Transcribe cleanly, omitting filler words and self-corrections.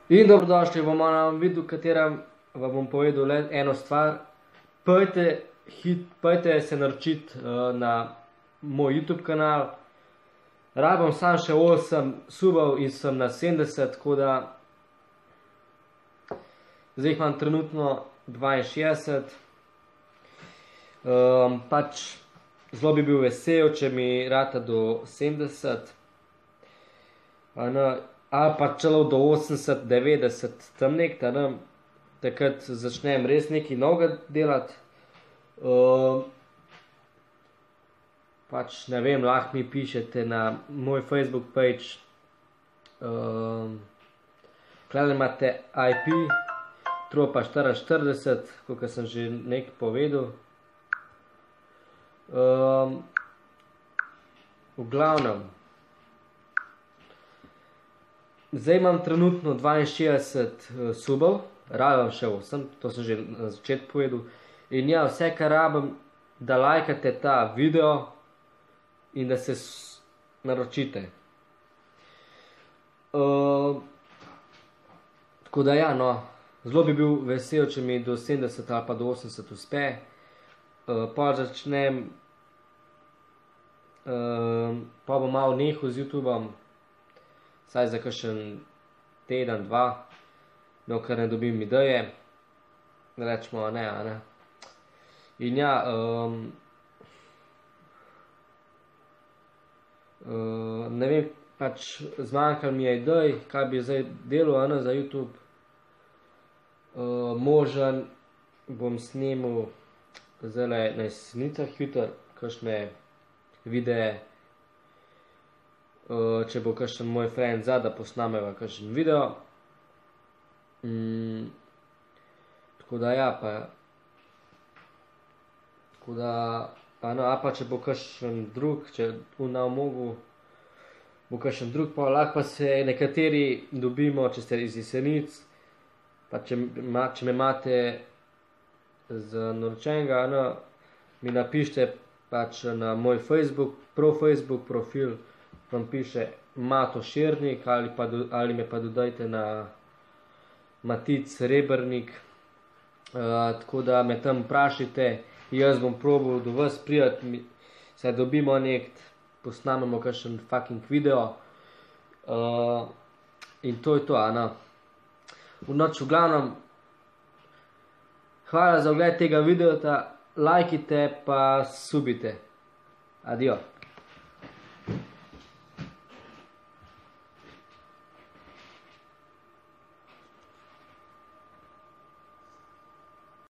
In dobrodošli v mojem videu, v katerem vam bom povedal le eno stvar. Pojďte se naročiti na moj YouTube kanal. Rabim sam še 8 subov in sem na 70, tako da zdaj jih imam trenutno 62. Pač zelo bi bil vesel, če mi rata do 70. Ali pa celo do 80, 90, tam nek, takrat začnem res nekaj novega delati. Pač ne vem, lahko mi pišete na moj Facebook page. Tukaj imate IP, Tropa 44, kot sem že nekaj povedal. V glavnem, zdaj imam trenutno 62 subov, rabim še 8, to sem že na začetku povedal. In ja, vse kar rabim, da lajkate ta video in da se naročite. Tako da ja, no, zelo bi bil vesel, če mi do 70 ali pa do 80 uspe. Pa začnem, pa bom malo nehal z YouTubeom, saj za kakšen teden, dva, dokler ne dobim ideje, rečemo ne, a ne. In ja, ne vem, pač zmanjkalo mi je idej, kaj bi zdaj delal za YouTube. Možen bom snimal zdaj na Jesenicah jutri kakšne videe, če bo kakšen moj friend za, da posnameva kakšen video. Tako da ja, pa če bo kakšen drug, če ne mogu, bo kakšen drug, pa lahko pa se nekateri dobimo, če ste iz Jesenic, pa če me imate za naročenega, mi napišite pač na moj Facebook profil, vam piše Mato Širnik, ali me pa dodajte na Matic Rebernik, tako da me tam vprašajte, jaz bom probal do vas prijeti, saj dobimo nek, posnamemo kakšen fucking video, in to je to, v noč. V glavnem, hvala za ogled tega videa, lajkite pa subite. Adijo.